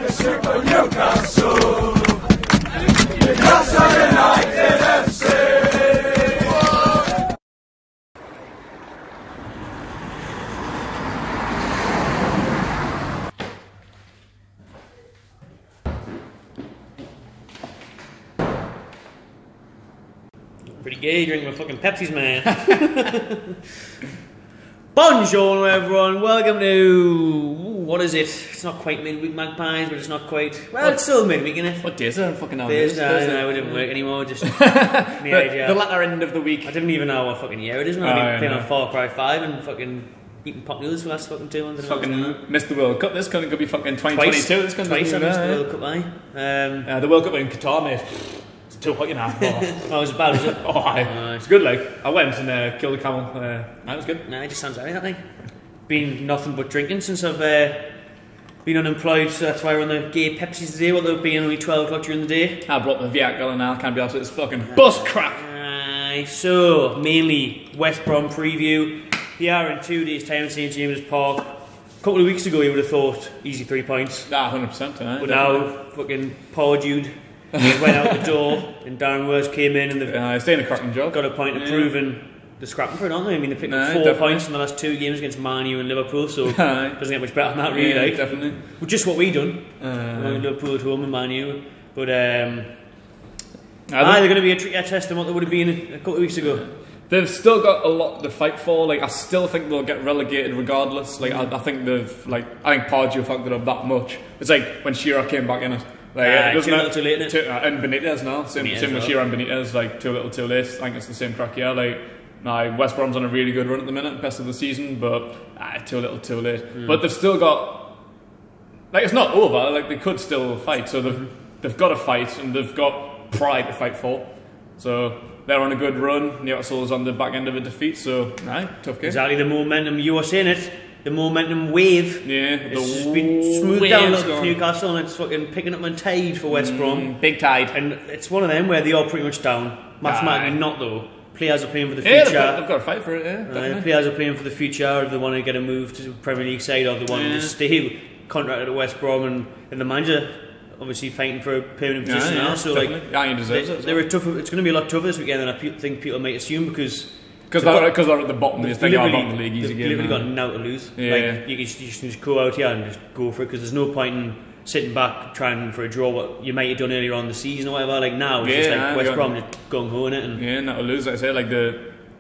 Championship of Newcastle. Newcastle United FC. Pretty gay drinking my fucking Pepsis, man. Bonjour everyone, welcome to, what is it? It's not quite midweek magpies, but it's not quite, well, it's still midweek, innit? What days are it? Fucking Thursday, we didn't work anymore, just the latter end of the week. I didn't even know what fucking year it is, man. I've been playing on Far Cry 5 and fucking eating pot noodles for the last fucking 2 months. Fucking missed the World Cup, this could be fucking 2022. This could Twice I missed the World Cup, the World Cup in Qatar, mate. It's too hot, you know. Oh, was it bad, is it? Oh, it's good, like. I went and killed a camel. That was good. Nah, it just sounds alright, that thing. Been nothing but drinking since I've been unemployed, so that's why we're on the gay Pepsis today, what they've been only 12 o'clock during the day. I brought the Viet girl and now can't be asked, it's fucking bus crack. So, mainly West Brom preview. Here in 2 days' time at St James's Park. A couple of weeks ago you would have thought easy 3 points. 100%. But now, fucking Paul Jude went out the door and Darren Worth came in and they've it's doing a cracking job. Got a point of proving the scrapping for it, aren't they? I mean, they picked up 4 points in the last 2 games against Man U and Liverpool, so it doesn't get much better than that, really. Yeah, like. definitely. Well, just what we done. Liverpool at home and Man U. But they're going to be a trickier test than what they would have been a couple of weeks ago. They've still got a lot to fight for. Like, I still think they'll get relegated regardless. Like, I think they've I think Pardew fucked it up that much. It's like when Shearer came back in it. Like, too little, too late, innit? And Benitez now. Same with Shearer and Benitez. Like, too little, too late. I think it's the same crack here. Like, West Brom's on a really good run at the minute, best of the season, but too little, too late. But they've still got, like, it's not over. Like, they could still fight. So they've got to fight, and they've got pride to fight for. So they're on a good run. Newcastle's on the back end of a defeat. So tough game. Exactly the momentum you were saying it. The momentum wave. Yeah, it's just been smoothed down a little for Newcastle, and it's fucking picking up on tide for West Brom. Big tide. And it's one of them where they are pretty much down. Mathematically not though. Players are playing for the future. Yeah, they've got to fight for it, definitely. Players are playing for the future, if they want to get a move to the Premier League side, or they want to stay contracted at West Brom, and the manager obviously fighting for a permanent position now. So definitely. Like, he deserves it. They're a tough. It's going to be a lot tougher this weekend than I think people might assume because they're at the bottom. They've literally the league easy game. They've got now to lose. Like, you can just go out here and just go for it because there's no point in sitting back trying for a draw what you might have done earlier on in the season or whatever. Like now it's just like West Brom just gung ho in it. And not to lose. Like I say, like they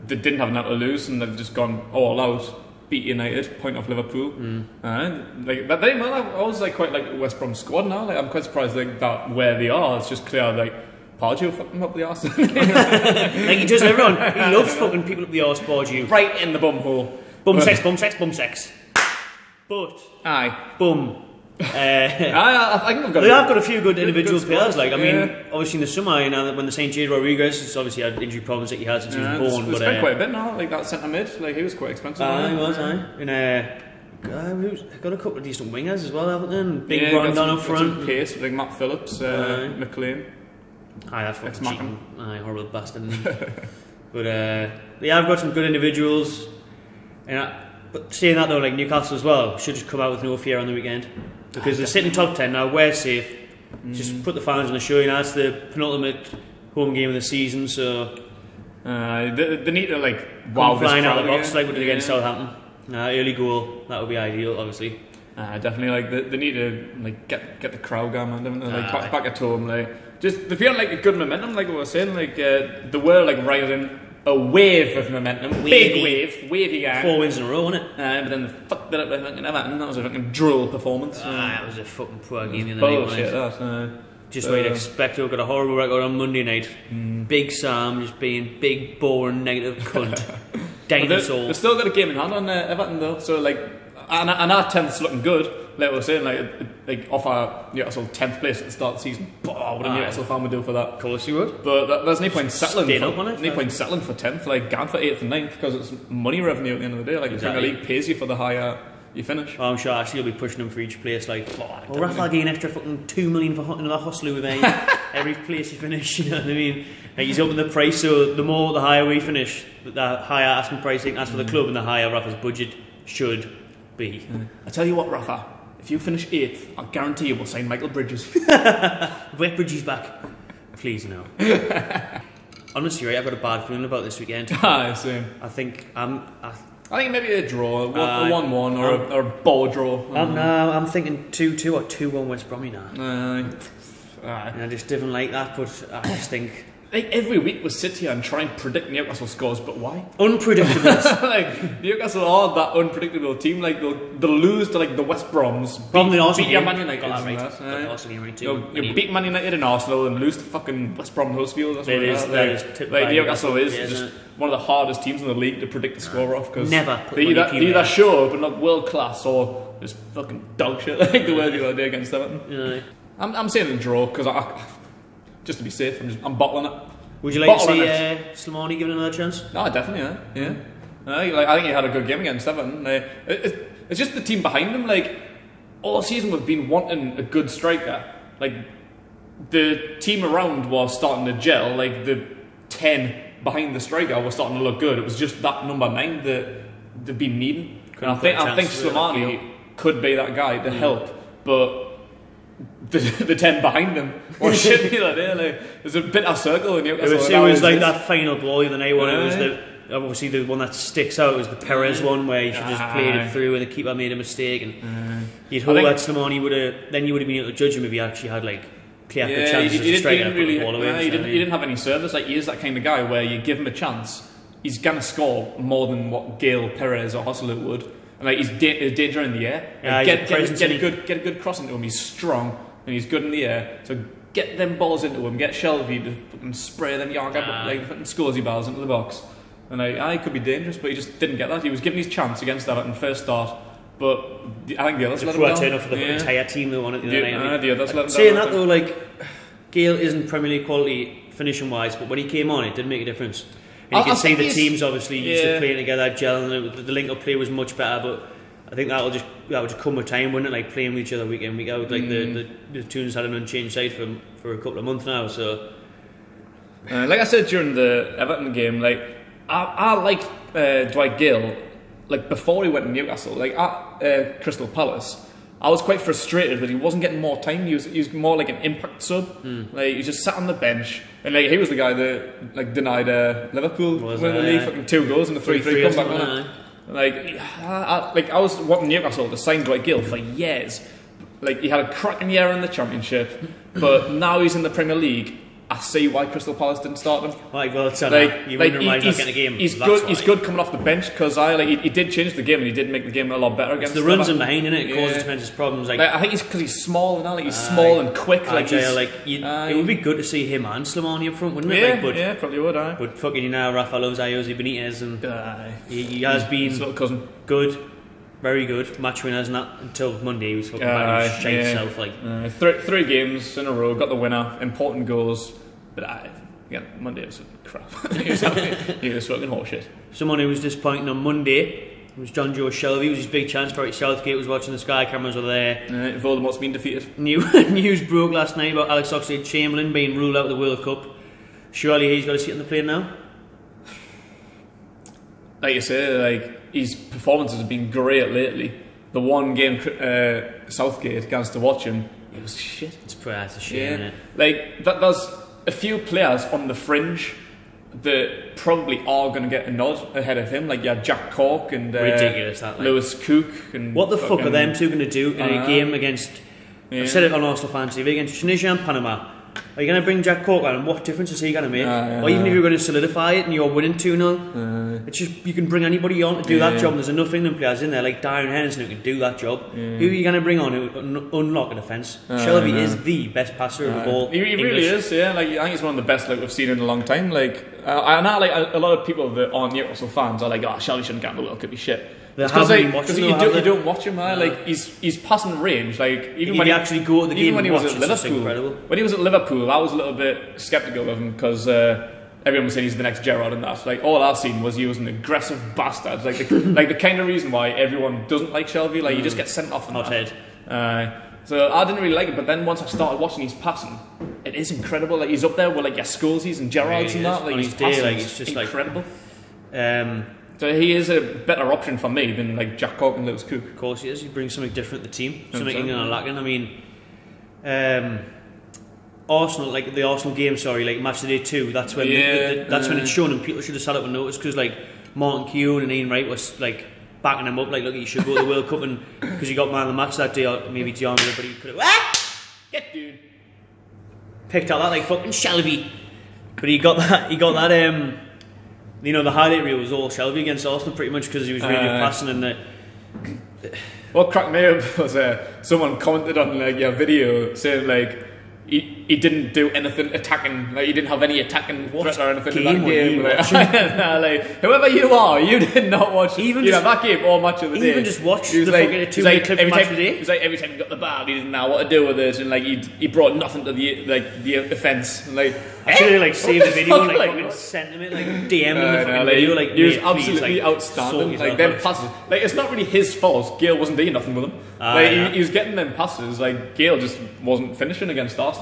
didn't have nothing to lose and they've just gone all out. Beat United, point off Liverpool. Like that, I was like quite like West Brom squad now. Like I'm quite surprised like that where they are. It's just clear like Pardew fucked them up the arse. Like he does everyone. He loves fucking people up the arse, Pardew. Right in the bum hole. Bum sex. But bum. I think I've got. They have got a few good individual players. Like I mean, obviously in the summer, you know, when the St. Jade Rodriguez, he's obviously had injury problems that he had since he was born. It's been quite a bit now. Like that centre mid, like he was quite expensive. He was. And got a couple of decent wingers as well, haven't they? And big Rondon up front. Pace like Matt Phillips, McLean. That's fucking cheating. Horrible bastard. But I've got some good individuals. But saying that though, like Newcastle as well should just come out with no fear on the weekend because they're sitting top 10 now. We're safe. Just put the fans on the show. You know, it's the penultimate home game of the season, so they need to like wow this flying out crowd of the box again. like we did against Southampton. Early goal, that would be ideal, obviously. Definitely, like they need to like get the crowd going, man. Like back at home, like just they feel like a good momentum, like we were saying, like they were like riding a wave of momentum, wavy gang. 4 wins in a row, wasn't it? But then they fucked it up with fucking Everton. That was a fucking droll performance. That was a fucking poor game the other night. Just what you'd expect. We've got a horrible record on Monday night. Big Sam just being big, boring, negative cunt. Dinosaur. They've still got a game in hand on Everton though, so like, and our 10th's looking good. Like we were saying, like off our Newcastle 10th place at the start of the season. What a Newcastle fan would do for that? Of course you would. But there's no point settling. No point settling for 10th. Like going for 8th and 9th because it's money revenue at the end of the day. Like the Premier League pays you for the higher you finish. I'm sure actually you'll be pushing them for each place. Like, Rafa getting an extra fucking 2 million for another hostler with every place you finish. You know what I mean? Like he's upping the price, so the higher we finish, the higher asking price he can ask for the club, and the higher Rafa's budget should be. I tell you what, Rafa. if you finish 8th, I guarantee you we'll sign Michael Bridges. Wet Bridges back. Please no. Honestly, right, I've got a bad feeling about this weekend. Same. I think I think maybe a draw, a 1-1 or a ball draw. I'm thinking 2-2 or 2-1 West Brom now. And I just didn't like that, but I just think... Like every week we sit here and try and predict Newcastle scores, but why? Unpredictable. Like Newcastle are that unpredictable team. Like they'll lose to like the West Broms, beat your Man United. You beat Man United in Arsenal and lose to fucking West Brom Huddersfield. That is like Newcastle is just one of the hardest teams in the league to predict the score off because they either show but not world class or just fucking dog shit like the way the other day against Everton. Yeah. I'm saying a draw because just to be safe, I'm bottling it. Would you like to see Slimani given another chance? No, definitely, yeah. I think he had a good game against Everton. It's just the team behind him. Like all season, we've been wanting a good striker. Like the team around was starting to gel. Like the 10 behind the striker was starting to look good. It was just that number 9 that they've been needing. And I think Slimani could be that guy to help, but. The 10 behind them or shit that day. Like, there's a bit of circle in Newcastle. It was like that final ball the other night one. It was obviously the one that sticks out was the Perez one where he should just played it through and the keeper made a mistake and you'd hope that Slimani would have been able to judge him if he actually had like clear chances he didn't have any service. Like he is that kind of guy where you give him a chance, he's gonna score more than what Gale, Perez or Hosselou would. And like he's danger in the air. Get a good cross into him. He's strong and he's good in the air. So get them balls into him. Get Shelvey to fucking spray them like fucking Scorsy balls into the box. And he could be dangerous, but he just didn't get that. He was given his chance against that in the first start, but I think the others let him down. Turn off for the entire team they wanted the other night. The others let him saying down. That though, like Gale isn't Premier League quality finishing wise, but when he came on, it did make a difference. And you can see the teams obviously used to playing together, gelling. The link-up play was much better, but I think that would just come with time, wouldn't it? Like playing with each other week in, week out. Like the Tunes had an unchanged side for a couple of months now. So, like I said during the Everton game, like I liked Dwight Gill. Like before he went to Newcastle, like at Crystal Palace, I was quite frustrated that he wasn't getting more time. He was more like an impact sub. Like he just sat on the bench, and like he was the guy that like denied Liverpool winning the league, fucking 2 goals and a 3-3 comeback. I was wanting Newcastle to sign Dwight Gill for years. Like he had a cracking year in the Championship, but now he's in the Premier League. I see why Crystal Palace didn't start him. Like, well, it's you wonder why he's not getting a game. He's good coming off the bench because he did change the game and he did make the game a lot better against the runs in behind, innit? It causes tremendous problems. Like I think it's because he's small and he's small and quick. It would be good to see him and Slimani up front, wouldn't it? Yeah, probably would. But fucking Rafa loves Jose Benitez and he has been his little cousin. Good. Very good match winners, and that until Monday he was fucking himself. Like 3 games in a row, got the winner, important goals. But Monday was crap. he was fucking horseshit. Someone who was disappointing on Monday was Jonjo Shelvey. It was his big chance. Barry Southgate was watching, the Sky cameras were there. Voldemort's been defeated. News broke last night about Alex Oxlade-Chamberlain being ruled out of the World Cup. Surely he's got to sit on the plane now. Like you say, like his performances have been great lately. The one game Southgate against to watch him, it was shit. It's a shame, isn't it? Like there's a few players on the fringe that probably are going to get a nod ahead of him. Like Jack Cork and ridiculous that, like. Lewis Cook and what the fuck are them two going to do in a game against? I've said it on Arsenal Fan TV against Tunisia and Panama. Are you going to bring Jack Cork on, and what difference is he going to make? Or even if you're going to solidify it and you're winning 2-0, it's just you can bring anybody on to do that job. And there's enough England players in there like Darren Henderson who can do that job. Who are you going to bring on who unlock a defence? Shelvey is the best passer of all. He really is. Yeah, like I think he's one of the best we've seen in a long time. Like I know, like a lot of people that aren't Newcastle fans are like, Shelvey shouldn't get in the World Cup. He's shit. Because you don't watch him, like he's passing range. Like even when he actually go to the game, when he was at Liverpool, I was a little bit sceptical of him because everyone was saying he's the next Gerrard and that. Like all I've seen was he was an aggressive bastard. Like the kind of reason why everyone doesn't like Shelvey. Like he just gets sent off. Hothead. So I didn't really like it, but then once I started watching his passing, it is incredible. Like he's up there with like your Scholesies and Gerrards and that. Like his passing is just incredible. So he is a better option for me than like Jack Cork and Lewis Cook. Of course he is. He brings something different to the team, something England are lacking. I mean, Arsenal, like the Arsenal game, like match of the day 2. That's when that's when it's shown, and people should have sat up and noticed because like Martin Keown and Ian Wright was like backing him up, like look, you should go to the World Cup, and because he got man of the match that day, or maybe Dion, but he could have get dude picked out that like fucking Shelvey, but he got that you know, the highlight reel was all Shelvey against Arsenal pretty much because he was really passing and what cracked me up was someone commented on like your video saying like he didn't do anything attacking, like he didn't have any attacking threat or anything in that game. Like, whoever you are, you did not watch even that game or match of the day. Even just watch the fucking 2-minute clip from match of the day. It was like every time he got the ball, he didn't know what to do with it, and like he brought nothing to the offence. Like I should have like saved the video, and like fucking sent him it, like DM him the fucking video. Like he was absolutely outstanding. Like them passes, like it's not really his fault. Gale wasn't doing nothing with them. Like he was getting them passes. Like Gale just wasn't finishing against Arsenal.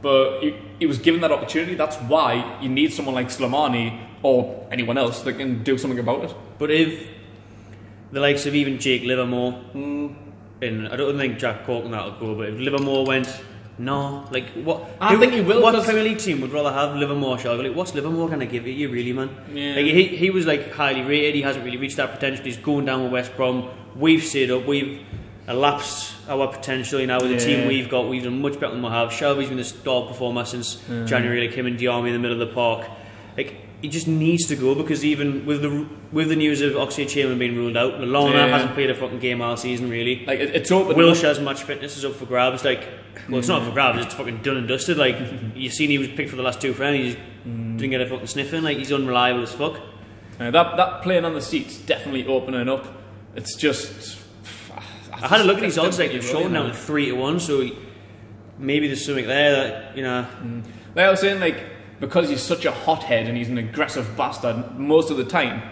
But he was given that opportunity. That's why you need someone like Slimani or anyone else that can do something about it. But if the likes of even Jake Livermore, and I don't think Jack Cork and that'll go, but if Livermore went, no, like what? I think he will. What Premier League team would rather have Livermore? Shelvey? Like, what's Livermore going to give you, really, man? Yeah. Like he was like highly rated. He hasn't really reached that potential. He's going down with West Brom. We've stayed up. We've elapsed our potential now with the team we've got. We've done much better than we have. Shelby's been the star performer since January, like him and Diarmi in the middle of the park. Like he just needs to go because even with the news of Oxlade-Chamberlain being ruled out, Lallana hasn't played a fucking game all season really. Like it's open. Wilshere's match fitness is up for grabs. Like, well, it's not up for grabs. It's fucking done and dusted. Like you seen, he was picked for the last 2 friends. He didn't get a fucking sniff in. Like he's unreliable as fuck. That playing on the seat's definitely opening up. It's just. I had a look at his odds, like they've shown now 3-1, so maybe there's something there that, you know. Like I was saying, like, because he's such a hothead and he's an aggressive bastard most of the time,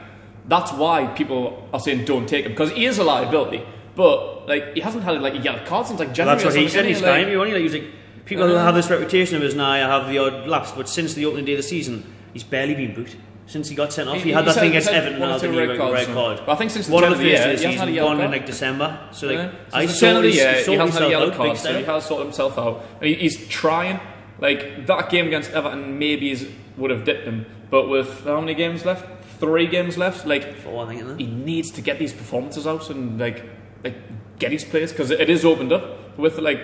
that's why people are saying don't take him, because he is a liability. But, like, he hasn't had, like, a yellow card since, like, January. Well, that's what he said, he's time. He was like, people have this reputation of his, I have the odd lapse, but since the opening day of the season, he's barely been booked. Since he got sent off, he had that thing against Everton and had a red card. But I think since the one of the first year, he hasn't had a yellow card. One in like December. So like, he hasn't had a yellow card, so he has sorted himself out. And he's trying. Like that game against Everton, maybe would have dipped him. But with how many games left? 3 games left. Like 4, I think. He needs to get these performances out and like get his place, because it is opened up with like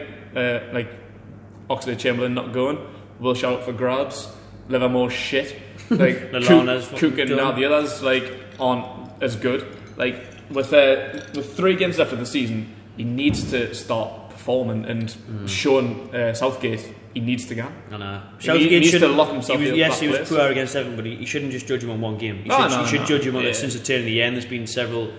Oxlade-Chamberlain not going. We'll shout out for grabs. Livermore shit. Like Cook and now the others like aren't as good. Like with 3 games left of the season, he needs to start performing and showing Southgate he needs to go. I know. Southgate needs to lock himself. He was poor against Everton, but he shouldn't just judge him on one game. He should judge him on it since the turn of the year. And there's been several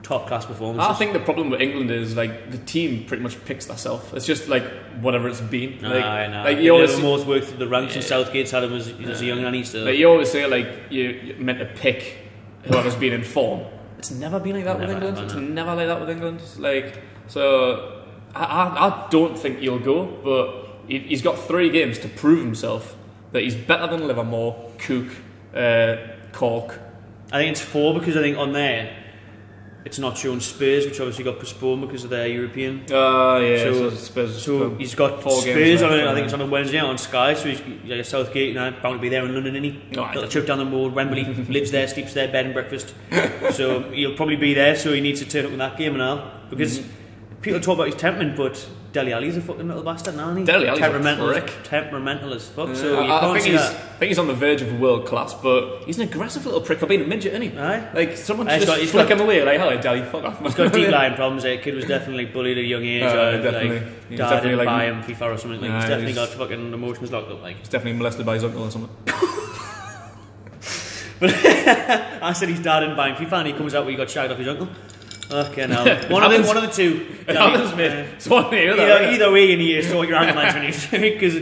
top class performances. I think the problem with England is like the team pretty much picks themselves. It's just like whatever it's been. I know. Like you always Livermore's worked through the ranks, and Southgate's had him as a young nanny still. Like you always say, like you're meant to pick whoever's been in form. It's never been like that with England. It's never like that with England. Like so, I don't think he'll go, but he's got 3 games to prove himself that he's better than Livermore, Cook, Cork. I think it's 4 because I think on there it's not showing Spurs, which obviously got postponed because of their European. So Spurs. So he's got 4 Spurs on it. I think it's on a Wednesday on Sky. So he's Southgate, bound to be there in London, isn't he? Got a trip down the road. Wembley, lives there, sleeps there, bed and breakfast. So he'll probably be there. So he needs to turn up in that game and all, because people talk about his temperament, but Dele Alli's a fucking little bastard now, isn't he? Dele Alli's temperamental as fuck. So you can't I think he's on the verge of world class, but he's an aggressive little prick for being a midget, isn't he? Aye. Like someone just flick him away, like, "Hello, Dele, fuck off." He's got deep lying problems. The kid was definitely bullied at a young age. Definitely. Like, dad didn't buy him FIFA or something. Like, he's definitely got fucking emotions locked up. Like he's definitely molested by his uncle or something. But I said his dad didn't buy him FIFA, and he comes out where he got shagged off his uncle. Okay, now one of the two. It happens, mate. It's one way or either way, you need to sort your ankle when you because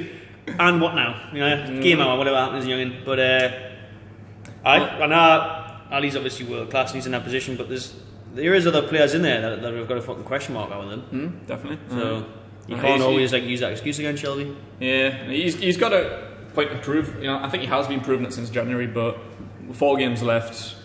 and what now? Game hour, whatever happens, as a youngin. But I know Ali's obviously world class and he's in that position, but there is other players in there that have got a fucking question mark over them. Definitely. So you can't always use that excuse against Shelvey. Yeah, he's got a point to prove. I think he has been proving it since January, but 4 games left.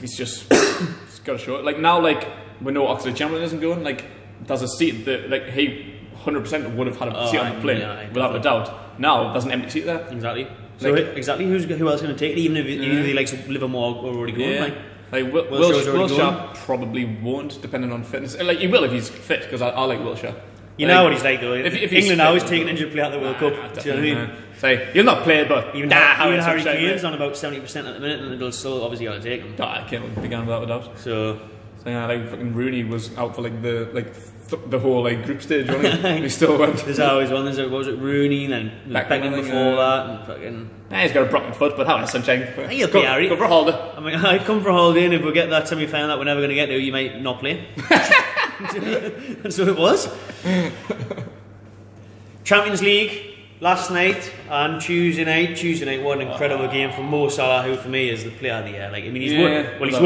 he's just got to show it. Like now, like we know Oxlade-Chamberlain isn't going. Like there's a seat that like he 100% would have had a seat on the plane without a doubt. Now there's an empty seat there. Exactly. So exactly, who else is going to take it? Even if he likes Livermore already going. Wilshere probably won't, depending on fitness. Like he will if he's fit, because I like Wilshere. You know what he's like though. If England now is taking injured play out of the World Cup. Do you know what I mean? Say he'll not play, but even Harry Kane's on about 70% at the minute, and it'll still obviously got to take him. I can't begin without a doubt. So yeah, like fucking Rooney was out for like the whole like group stage, wasn't he? He still went. There's always one. What was it, Rooney, and then Beckham before that, and fucking. He's got a broken foot, but how is sunshine? He'll be Harry. Go for a holiday. I mean, I'd come for a holiday, and if we get that semi-final that we're never going to get to, you might not play. And so it was. Champions League last night and Tuesday night, what an incredible game from Mo Salah, who for me is the player of the year. Like, I mean, he's won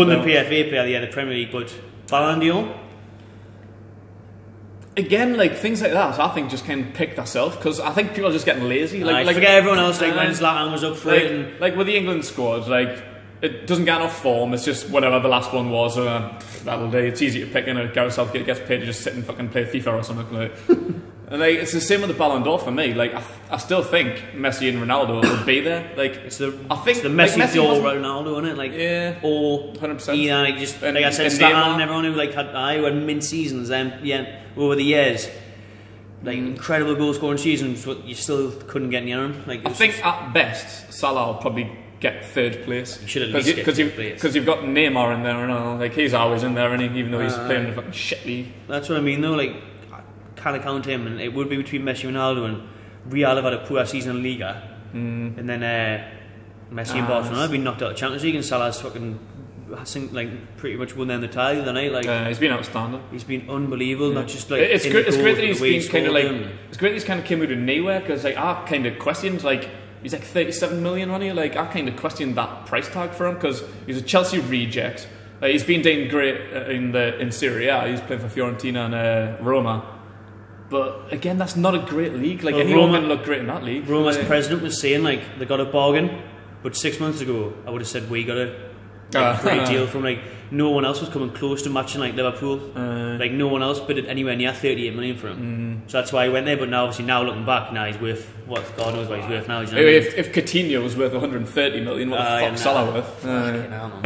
the PFA player of the year, the Premier League, but Ballon. Again, like things like that, I think just kind of picked ourselves, because I think people are just getting lazy. Like forget everyone else. Like when Zlatan was up for it, like with the England squad, like it doesn't get enough form. It's just whatever the last one was. That'll do. It's easy to pick. Gareth Southgate gets paid to just sit and fucking play FIFA or something like. And like it's the same with the Ballon d'Or for me. Like I still think Messi and Ronaldo will be there. Like it's the Messi or Ronaldo, isn't it? Like or 100%. Yeah, like just like I said, Zlatan and everyone who had mint seasons. Over the years, like incredible goal scoring seasons, but you still couldn't get near him. Like I think at best Salah will probably get third place. He should at least get third place, because you've got Neymar in there and all. Like he's always in there, and even though he's playing in a fucking shit league. That's what I mean, though. Like I can't count him, and it would be between Messi and Ronaldo, and Real have had a poor season in Liga, and then Messi and Barcelona have been knocked out of Champions League, and Salah's fucking. I think like pretty much won them the tie the other night. Like he's been outstanding. He's been unbelievable. Not just like it's great that he's been kind of like it's great that he's kind of came out of nowhere, because like I kind of questioned like he's like 37 million on here. Like I kind of questioned that price tag for him, because he's a Chelsea reject. He's been doing great in Serie A. He's playing for Fiorentina and Roma. But again, that's not a great league. Like anyone can look great in that league. Roma's president was saying like they got a bargain, but 6 months ago I would have said we got a great deal from like no one else was coming close to matching like Liverpool. Like no one else bid anywhere near 38 million for him. So that's why he went there. But now obviously looking back, now he's worth God knows what he's worth now. You know if Coutinho was worth 130 million, what the fuck Salah worth?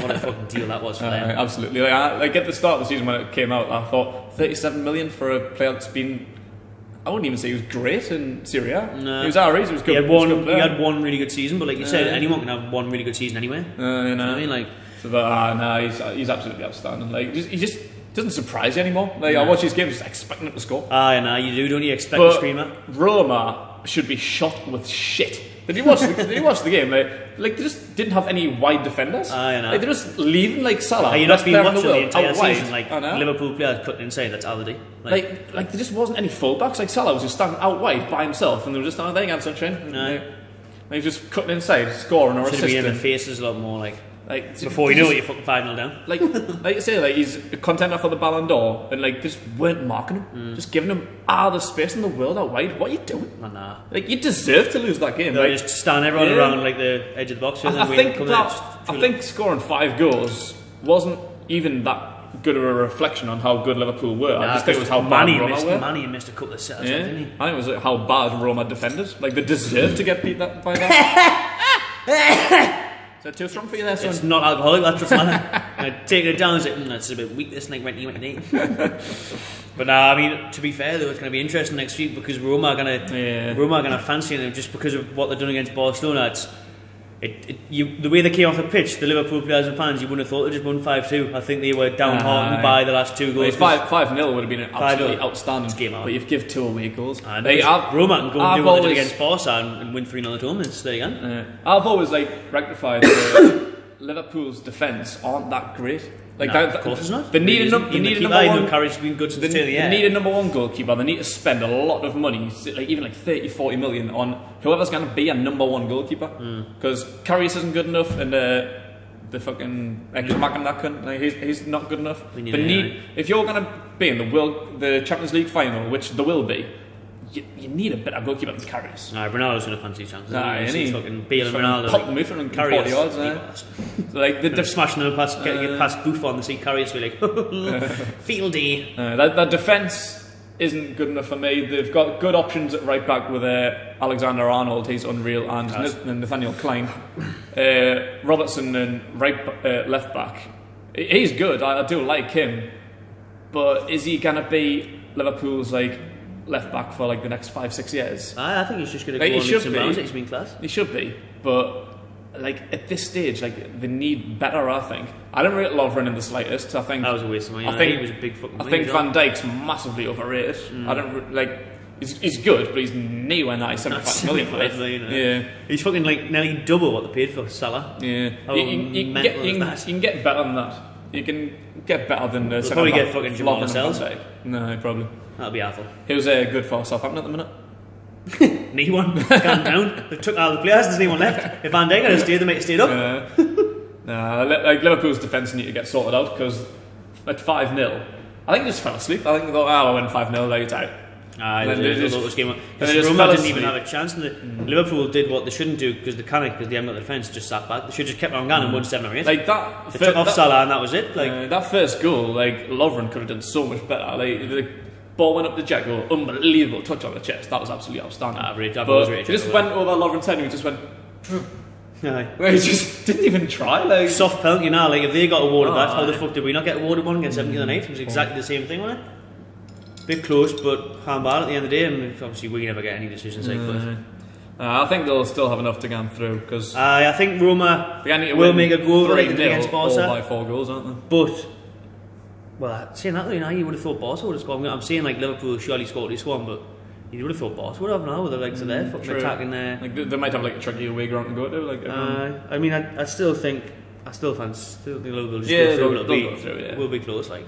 What a fucking deal that was for them. Absolutely. Like at the start of the season when it came out, I thought 37 million for a player that's been. I wouldn't even say he was great in Serie A. No. He was alright. He was good. He had one really good season, but like you said, anyone can have one really good season anyway. You know what I mean? Like. So he's absolutely outstanding. Like he just doesn't surprise you anymore. Like I watch his games, just expecting him to score. You do, don't you? Expect a screamer. Roma should be shot with shit. Did you watch the game? Like they just didn't have any wide defenders. Like they're just leaving like Salah. You're not being watching the entire season. Like Liverpool players cutting inside. That's Aldi. Like there just wasn't any fullbacks. Like Salah was just standing out wide by himself, and they were just standing there against sunshine. He was just cutting inside, scoring or assisting. Should be in the faces a lot more like before you know it, you're fucking 5-0 down. Like you say, like he's a contender for the Ballon d'Or, and like just weren't marking him, just giving him all the space in the world out wide. What are you doing? Nah. Like you deserve to lose that game. No, just stand everyone around like the edge of the box. I think scoring 5 goals wasn't even that good of a reflection on how good Liverpool were. I just think it was how bad Roma were. Manny missed a couple of sets, didn't he? I think it was like how bad Roma defended. Like they deserved to get beat by that. Is that too strong for you there, son? It's not alcoholic, that's what's matter. Taking it down, it's like, that's a bit weak this night, renty. But I mean, to be fair though, it's going to be interesting next week, because Roma are going to fancy them just because of what they've done against Barcelona. The way they came off the pitch, the Liverpool players and fans, you wouldn't have thought they just won 5-2. I think they were downhearted by the last 2 goals. 5-0 would have been an absolutely outstanding game, but you've given 2 away goals. Roma can go and do what they did against Barca and win 3-0 at home. There you go. I've always rectified that Liverpool's defence aren't that great. Of course it's not. They need a number one. Carriage been good since the They need a number 1 goalkeeper. They need to spend a lot of money, even 30-40 million, on whoever's going to be a number 1 goalkeeper. Because Karius isn't good enough, and the fucking Mac and that cunt, he's not good enough. If you're going to be in the Champions League final, which there will be, you need a better goalkeeper than Karius. Ronaldo's going to fancy chances. He's fucking Bale and Ronaldo. Pop moving and carry 40 yards. Like they're smashing them past, get past Buffon to see Karius be like, fieldy. That defence isn't good enough for me. They've got good options at right back with Alexander Arnold. He's unreal, and Nathaniel Klein, Robertson and left back. He's good. I do like him, but is he gonna be Liverpool's like left back for like the next 5-6 years? I think he's just going to go on leaps and bounds. He's been class. He should be, but like at this stage, like they need better. I think I don't rate Lovren in the slightest. I think that was a waste of money. I think he was a big fucking. I think Van Dijk's massively overrated. I don't like. He's good, but he's nowhere near 75 million. Yeah, he's fucking like nearly double what they paid for Salah. Yeah, you can get better than that. You can get better than the. Probably get fucking Jamal Lascelles. No, probably. That'll be awful. He was good for Southampton at the minute. Knee one, gone down. They took all the players. There's no one left. If Van Dijk had stayed, they might have stayed up. Like Liverpool's defence need to get sorted out because at 5-0, I think they just fell asleep. I think they thought, I went 5-0, like it's out. Roma didn't even have a chance. And Liverpool did what they shouldn't do because they panicked because they haven't got the defence. Just sat back. They should have just kept on going and won 7 or 8. Like that, they took off Salah and that was it. Like that first goal, like Lovren could have done so much better. Like the ball went up the jet goal, unbelievable touch on the chest. That was absolutely outstanding. But just went over Lovren's head and he just went. He just didn't even try. Like soft penalty, you know. Like if they got awarded that, how the fuck did we not get awarded one against 70th and 8th? It was exactly the same thing, wasn't it? Bit close, but handball at the end of the day, and obviously we never get any decisions like that. I think they'll still have enough to get through because I think Roma will make a goal like against Barca. All by 4 goals, aren't they? But well, saying that, you would have thought Barca would have scored. I'm saying like Liverpool surely scored this one, but you would have thought Barca would have now with the legs of their fucking attacking there. Like they might have like a tricky away ground to go to. Like I mean, I still think Liverpool will just go through. We'll be close, like.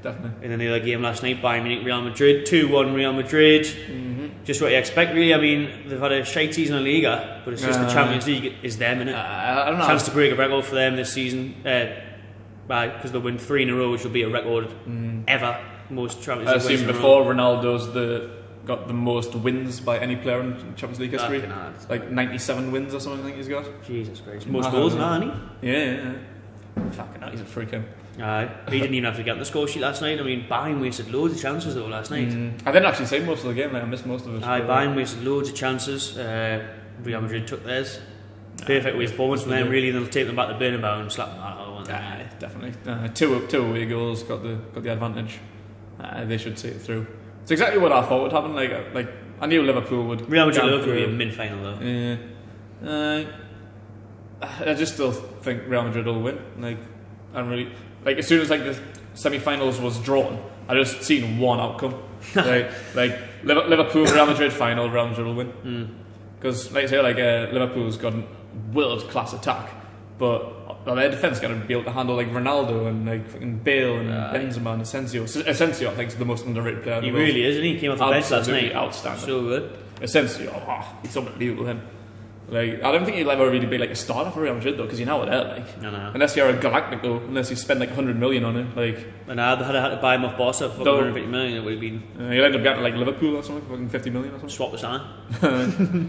Definitely. And then the other game last night, Bayern Munich, Real Madrid, 2-1 Real Madrid. Just what you expect, really. I mean, they've had a shite season in Liga, but it's just the Champions League is them, innit? I don't know. Chance to break a record for them this season, because they'll win 3 in a row, which will be a record ever. Most Champions League wins in a row. Before Ronaldo's got the most wins by any player in Champions League history. Like 97 wins or something. I think he's got. Jesus Christ! Most goals now, hasn't he? Yeah. Fucking hell, he's a freak him. He didn't even have to get on the score sheet last night. I mean, Bayern wasted loads of chances though last night. I didn't actually see most of the game. Like, I missed most of it. Bayern wasted loads of chances. Real Madrid took theirs. Perfect way forwards from them. Really, they'll take them back to Bernabeu and slap them out. Definitely. Two away goals got the advantage. They should see it through. It's exactly what I thought would happen. Like I knew Liverpool would. Real Madrid would be a mid-final though. Yeah. I just still think Real Madrid will win. I'm really as soon as the semi-finals was drawn, I just seen one outcome. Liverpool Real Madrid final, Real Madrid will win. Because Liverpool's got a world-class attack, but their defence got to be able to handle Ronaldo and fucking Bale and Benzema and Asensio. Asensio, I think, is the most underrated player. He really is, isn't he? He came off the bench last night. Outstanding. So good. Asensio, it's unbelievable. Him. I don't think he'll ever really be a starter for Real Madrid though, because you know what they're like. No. Unless you're a Galactico, unless you spend 100 million on him, And I had to buy him off Barca for 150 million. It would have been. He'll end up getting Liverpool or something, fucking 50 million or something. Swap the sign.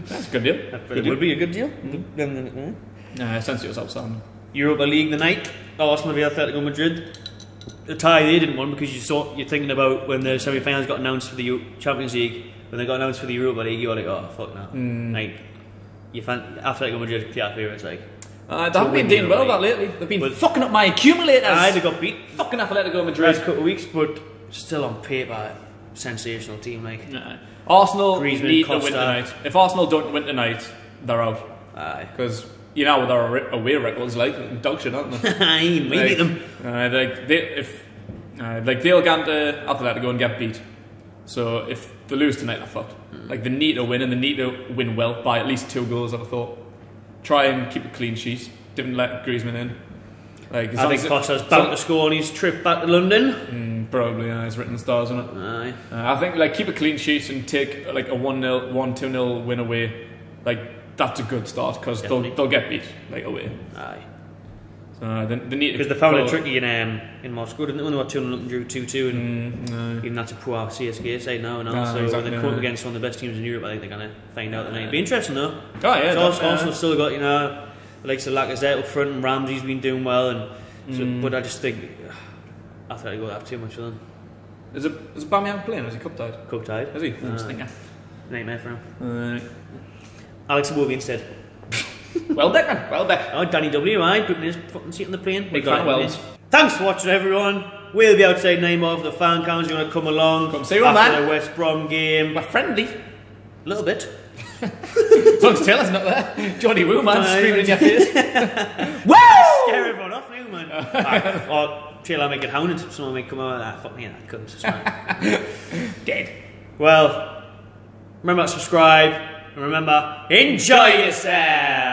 That's a good deal. It would be a good deal. Asensio's outstanding. Europa League the night. Arsenal v Atletico Madrid. The tie they didn't win because you're thinking about when the semi-finals got announced for the Champions League. When they got announced for the Europa League, you were like, oh fuck no. Atletico Madrid clear favourites they haven't been doing well that lately. They've been fucking up my accumulators. They got beat. Fucking Atletico Madrid. Last couple of weeks, but still on paper, sensational team. Arsenal Griezmann, need Costa. to win tonight. If Arsenal don't win tonight, they're out. Because you know what their away records dog shit, aren't they? We beat them. They'll get to Atletico and get beat. So if they lose tonight, they're fucked. They need to win, and they need to win well by at least 2 goals. I thought. Try and keep a clean sheet. Didn't let Griezmann in. I think Costa's bound to score on his trip back to London. Probably, it's written stars on it. I think keep a clean sheet and take a 1-0, 1-2-0 win away. That's a good start because they'll get beat away. They need because they found it tricky in Moscow, didn't they? When they were 2-0 up and drew 2-2, and even that's a poor CSK side now. So exactly, when they come up against one of the best teams in Europe, I think they're going to find out tonight. It'll be interesting though. Oh yeah. Also still got the likes of Lacazette up front, and Ramsey's been doing well, and but I just think Atletico will have too much for them. Is Aubameyang playing? Is he cup tied? Cup tied. Is he? Nightmare for him. Alex Iwobi instead. Welbeck. Oh, Danny W. Booking his fucking seat on the plane. Big fan of Wells. Thanks for watching, everyone. We'll be outside 9 more for the fan cams. You want to come along? Come see you, man. The West Brom game. We're friendly. A little bit. As long as Taylor's not there. Johnny Woo, man, screaming in your face. Woo! Scare everyone off now, man. Or Taylor might get hounded. Someone might come out of that. Fuck me, that cunt. Dead. Well, remember to subscribe. And remember, enjoy yourself.